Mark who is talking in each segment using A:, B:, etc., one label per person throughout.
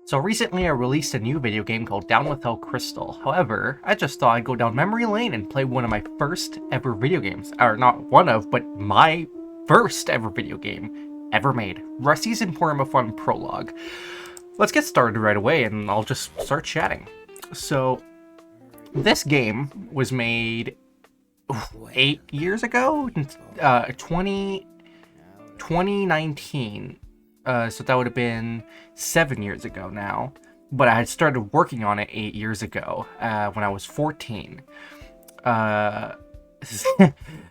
A: So recently I released a new video game called Down with Hell Crystal. However, I just thought I'd go down memory lane and play one of my first ever video games. Or not one of, but my first ever video game ever made. Rusty's Emporium of Fun Prologue. Let's get started right away and I'll just start chatting. So, this game was made 8 years ago? 2019. So that would have been 7 years ago now. But I had started working on it 8 years ago when I was 14.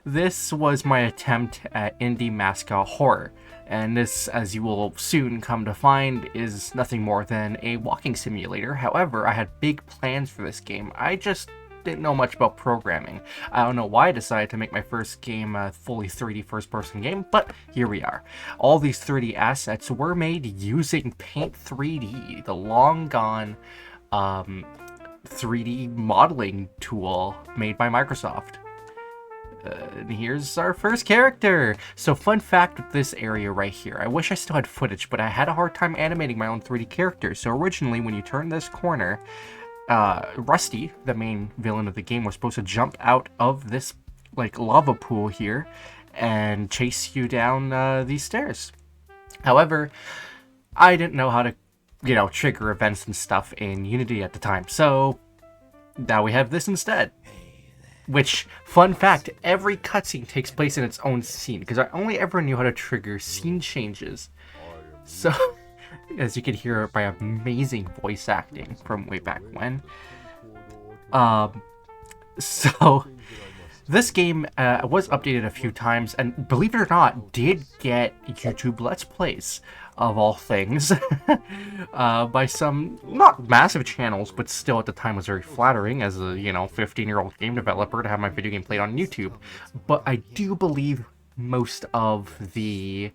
A: This was my attempt at indie mascot horror. And this, as you will soon come to find, is nothing more than a walking simulator. However, I had big plans for this game. I just didn't know much about programming. I don't know why I decided to make my first game a fully 3D first-person game, but here we are. All these 3D assets were made using Paint 3D, the long-gone 3D modeling tool made by Microsoft. And here's our first character. So fun fact with this area right here. I wish I still had footage, but I had a hard time animating my own 3D characters. So originally, when you turn this corner, Rusty, the main villain of the game, was supposed to jump out of this like lava pool here and chase you down these stairs. However, I didn't know how to, trigger events and stuff in Unity at the time, so now we have this instead. Which, fun fact, every cutscene takes place in its own scene, because I only ever knew how to trigger scene changes. So, as you can hear by amazing voice acting from way back when. So, this game was updated a few times, and believe it or not, did get YouTube Let's Plays, of all things, by some, not massive channels, but still at the time was very flattering as a, 15-year-old game developer to have my video game played on YouTube. But I do believe most of the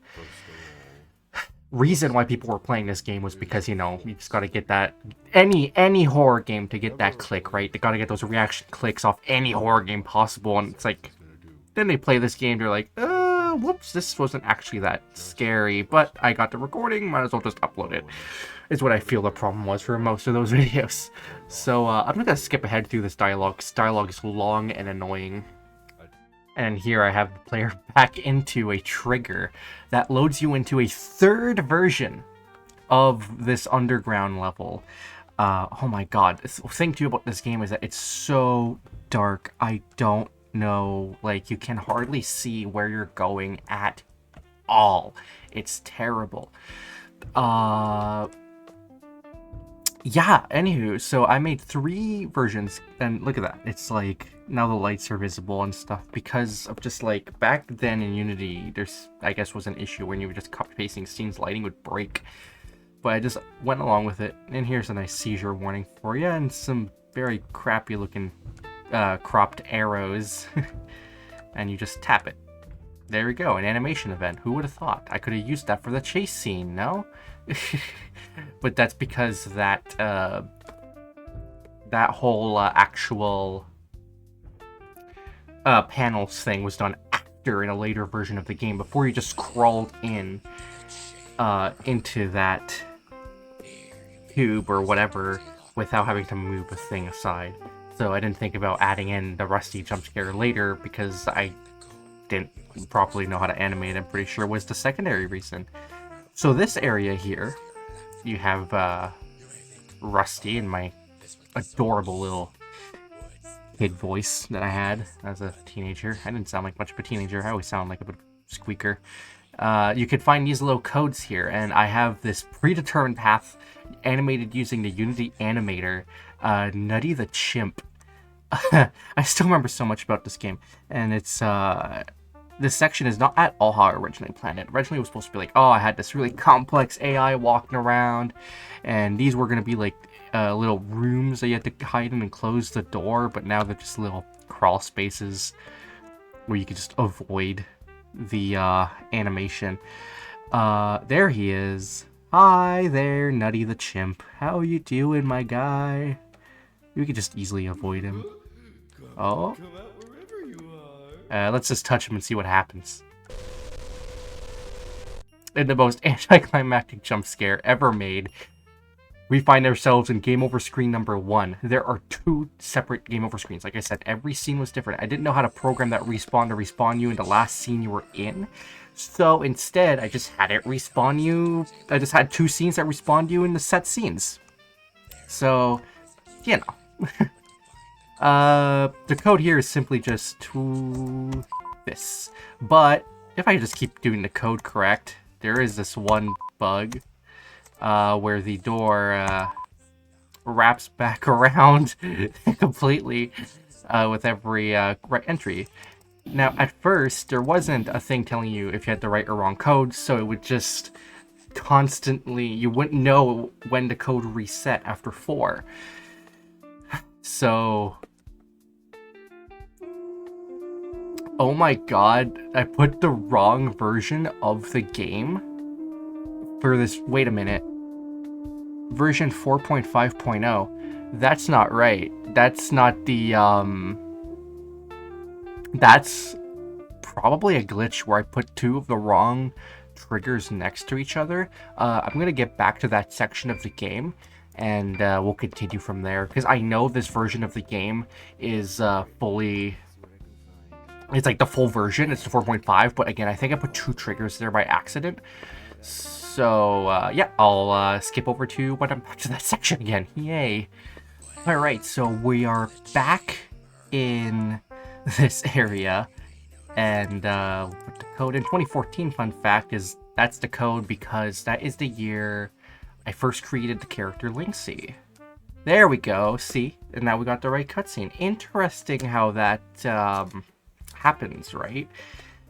A: reason why people were playing this game was because, you just gotta get that, any horror game to get that click, right? They gotta get those reaction clicks off any horror game possible, and it's like, then they play this game, they're like, whoops, this wasn't actually that scary, but I got the recording, might as well just upload it, is what I feel the problem was for most of those videos. So, I'm gonna skip ahead through this dialogue, because dialogue is long and annoying. And here I have the player back into a trigger that loads you into a third version of this underground level. Oh my god, the thing too about this game is that it's so dark, I don't know, like, you can hardly see where you're going at all. It's terrible. Yeah, anywho, so I made 3 versions, and look at that, it's like, now the lights are visible and stuff, because of just like, back then in Unity, there's, I guess, was an issue when you were just copy-pasting scenes, lighting would break, but I just went along with it, and here's a nice seizure warning for you, and some very crappy looking cropped arrows, and you just tap it. There we go, an animation event. Who would have thought? I could have used that for the chase scene, no? But that's because that that whole actual panels thing was done after in a later version of the game, before you just crawled in into that tube or whatever without having to move a thing aside. So I didn't think about adding in the Rusty jump scare later because I didn't properly know how to animate. I'm pretty sure was the secondary reason. So this area here, you have Rusty and my adorable little kid voice that I had as a teenager. I didn't sound like much of a teenager. I always sound like a bit of a squeaker. You could find these little codes here, and I have this predetermined path animated using the Unity animator, Nutty the Chimp. I still remember so much about this game, and it's this section is not at all how I originally planned it. Originally it was supposed to be like, oh, I had this really complex AI walking around, and these were going to be like little rooms that you had to hide in and close the door, but now they're just little crawl spaces where you can just avoid the animation. There he is. Hi there, Nutty the Chimp. How you doing, my guy? We could just easily avoid him. Oh. Let's just touch him and see what happens. In the most anticlimactic jump scare ever made, We find ourselves in game over screen number 1. There are 2 separate game over screens. Like I said, every scene was different. I didn't know how to program that respawn to respawn you in the last scene you were in. So instead, I just had it respawn you. I just had 2 scenes that respawned you in the set scenes. So, you know. The code here is simply just to this. But if I just keep doing the code correct, there is this one bug where the door wraps back around completely with every right entry. Now, at first, there wasn't a thing telling you if you had the right or wrong code, so it would just constantly, you wouldn't know when the code reset after 4. So, oh my god, I put the wrong version of the game for this. Wait a minute. Version 4.5.0. That's not right. That's not the, that's probably a glitch where I put 2 of the wrong triggers next to each other. I'm going to get back to that section of the game, and we'll continue from there, because I know this version of the game is fully... It's like the full version. It's the 4.5, but again, I think I put 2 triggers there by accident. So, yeah, I'll skip over to when I'm back to that section again. Yay. Alright, so we are back in this area, and the code in 2014, fun fact, is that's the code because that is the year I first created the character Linksy. There we go, see? And now we got the right cutscene. Interesting how that happens, right?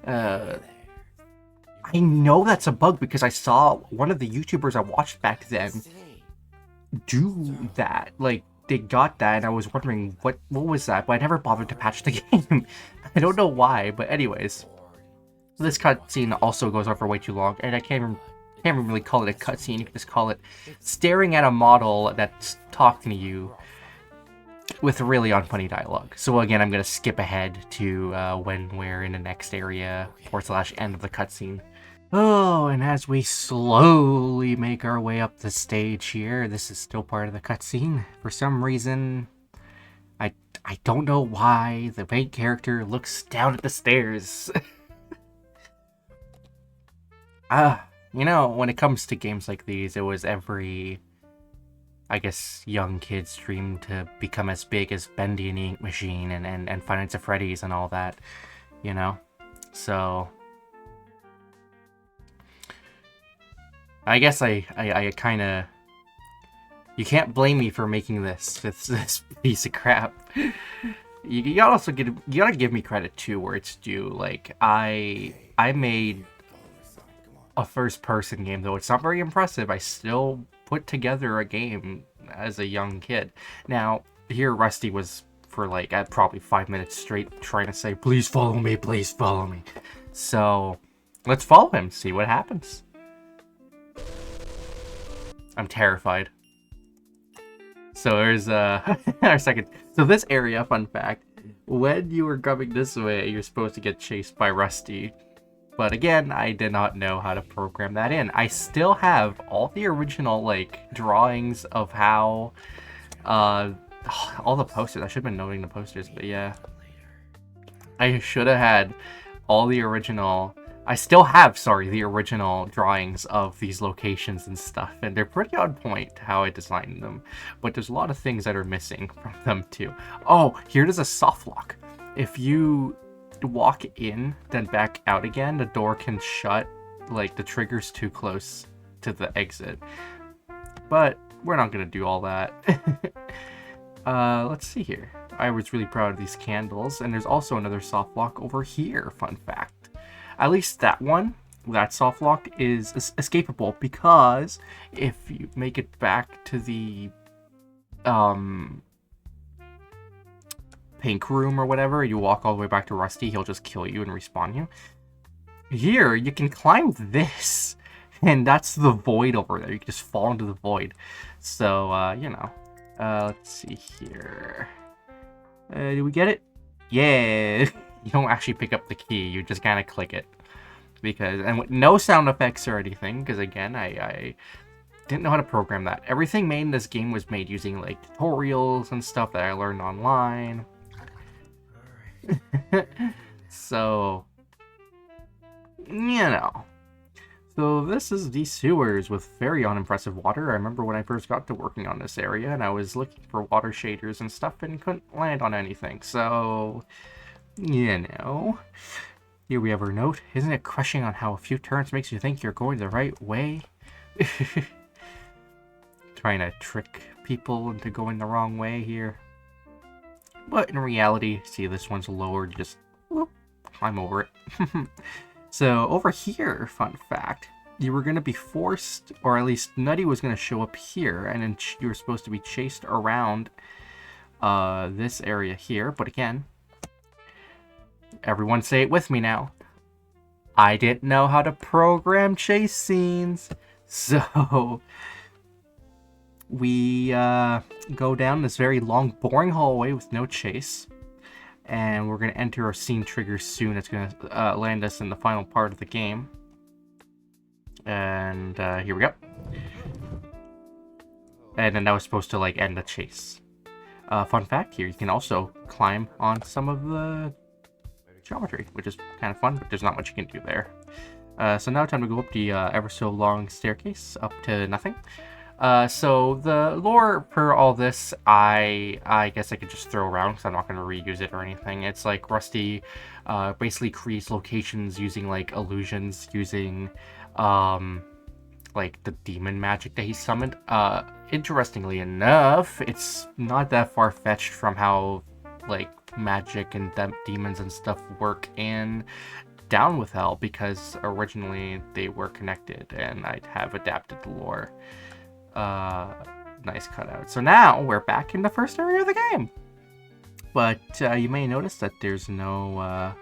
A: I know that's a bug because I saw one of the YouTubers I watched back then do that. Like, they got that, and I was wondering what was that, but I never bothered to patch the game. I don't know why, but anyways. This cutscene also goes on for way too long, and I can't even really call it a cutscene. You can just call it staring at a model that's talking to you with really unfunny dialogue. So again, I'm going to skip ahead to when we're in the next area, / end of the cutscene. Oh, and as we slowly make our way up the stage here, this is still part of the cutscene. For some reason, I don't know why the main character looks down at the stairs. You know, when it comes to games like these, it was every, I guess, young kid's dream to become as big as Bendy and the Ink Machine and Five Nights at Freddy's and all that, you know? So I guess I kind of... You can't blame me for making this piece of crap. You gotta give me credit too where it's due. Like, I made a first-person game, though it's not very impressive. I still put together a game as a young kid. Now, here Rusty was for like probably 5 minutes straight trying to say, "Please follow me, please follow me." So let's follow him, see what happens. I'm terrified. So there's our second. So this area, fun fact, when you were coming this way, you're supposed to get chased by Rusty. But again, I did not know how to program that in. I still have all the original like drawings of how all the posters. I should have been noting the posters, but yeah. I should have had all the original... I still have, sorry, the original drawings of these locations and stuff, and they're pretty on point how I designed them, but there's a lot of things that are missing from them too. Oh, here's a soft lock. If you walk in, then back out again, the door can shut, like the trigger's too close to the exit. But we're not gonna do all that. Let's see here. I was really proud of these candles, and there's also another soft lock over here, fun fact. At least that one, that soft lock, is escapable, because if you make it back to the pink room or whatever, you walk all the way back to Rusty, he'll just kill you and respawn you. Here, you can climb this, and that's the void over there. You can just fall into the void. So, you know. Let's see here. Did we get it? Yeah! You don't actually pick up the key, you just kind of click it. Because, and with no sound effects or anything, because again, I didn't know how to program that. Everything made in this game was made using like tutorials and stuff that I learned online. So, you know. So this is the sewers with very unimpressive water. I remember when I first got to working on this area and I was looking for water shaders and stuff and couldn't land on anything. So, you know. Here we have our note. Isn't it crushing on how a few turns makes you think you're going the right way? Trying to trick people into going the wrong way here. But in reality, see, this one's lowered, just whoop, climb over it. So over here, fun fact, you were going to be forced, or at least Nutty was going to show up here, and then you were supposed to be chased around this area here. But again, everyone say it with me now. I didn't know how to program chase scenes. So we go down this very long, boring hallway with no chase. And we're going to enter our scene trigger soon. It's going to land us in the final part of the game. And here we go. And then that was supposed to like end the chase. Fun fact here, you can also climb on some of the geometry, which is kind of fun, but there's not much you can do there. So now time to go up the ever so long staircase up to nothing. So the lore per all this, I guess I could just throw around because I'm not going to reuse it or anything. It's like Rusty basically creates locations using like illusions, using like the demon magic that he summoned. Interestingly enough, it's not that far-fetched from how like magic and demons and stuff work in Down with Hell, because originally they were connected and I have adapted the lore. Nice cutout. So now we're back in the first area of the game. But you may notice that there's no a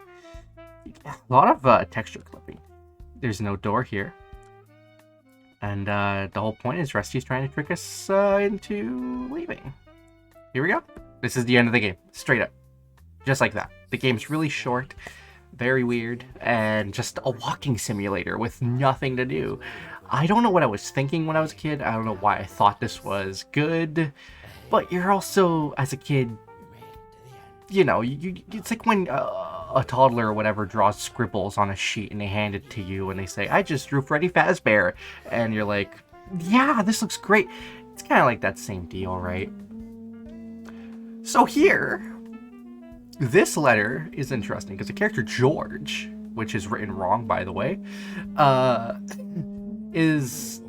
A: lot of texture clipping. There's no door here. And the whole point is Rusty's trying to trick us into leaving. Here we go. This is the end of the game. Straight up. Just like that. The game's really short, very weird, and just a walking simulator with nothing to do. I don't know what I was thinking when I was a kid. I don't know why I thought this was good. But you're also, as a kid, you know, it's like when a toddler or whatever draws scribbles on a sheet and they hand it to you and they say, I just drew Freddy Fazbear. And you're like, yeah, this looks great. It's kind of like that same deal, right? So here, this letter is interesting because the character George, which is written wrong, by the way, is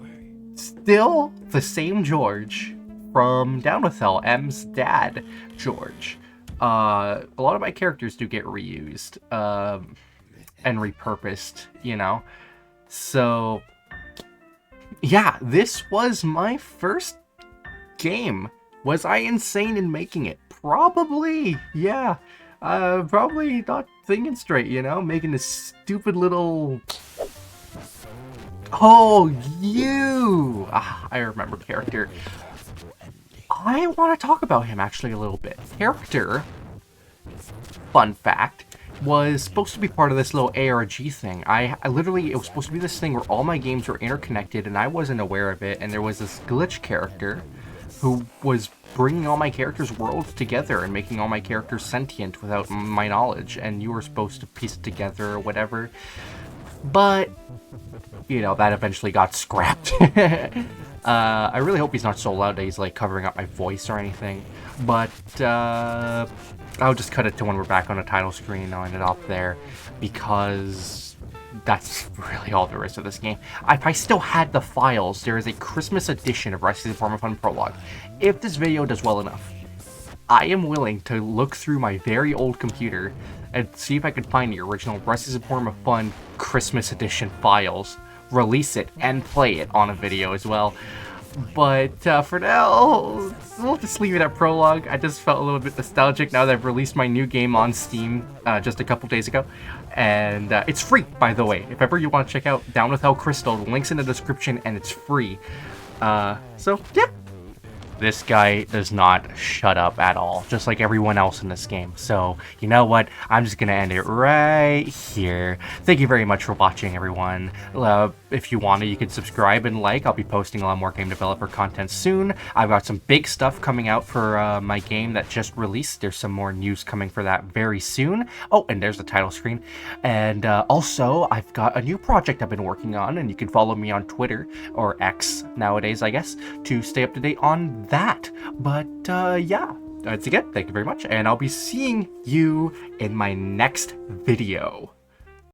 A: still the same George from Down with Hell, M's dad, George. A lot of my characters do get reused and repurposed, you know. So, yeah, this was my first game. Was I insane in making it? Probably, yeah. Probably not thinking straight, you know, making this stupid little... Oh, you! I remember character. I want to talk about him actually a little bit. Character, fun fact, was supposed to be part of this little ARG thing. I literally, it was supposed to be this thing where all my games were interconnected and I wasn't aware of it, and there was this glitch character who was bringing all my characters' worlds together and making all my characters sentient without my knowledge, and you were supposed to piece it together or whatever. But, you know, that eventually got scrapped. I really hope he's not so loud that he's, like, covering up my voice or anything. But, I'll just cut it to when we're back on the title screen. I'll end it off there, because that's really all there is to this game. If I still had the files, there is a Christmas edition of Rusty's Informer Fun Prologue. If this video does well enough, I am willing to look through my very old computer and see if I can find the original Rusty's Informer Fun Christmas Edition files, release it, and play it on a video as well. But for now, we'll just leave it at Prologue. I just felt a little bit nostalgic now that I've released my new game on Steam just a couple days ago. And it's free, by the way. If ever you want to check out Down with Hell Crystal, the link's in the description and it's free. So, yeah. This guy does not shut up at all, just like everyone else in this game. So, you know what? I'm just going to end it right here. Thank you very much for watching, everyone. if you want to, you can subscribe and like. I'll be posting a lot more game developer content soon. I've got some big stuff coming out for my game that just released. There's some more news coming for that very soon. Oh, and there's the title screen. And also, I've got a new project I've been working on, and you can follow me on Twitter, or X nowadays, I guess, to stay up to date on that. But yeah, once again, thank you very much, and I'll be seeing you in my next video.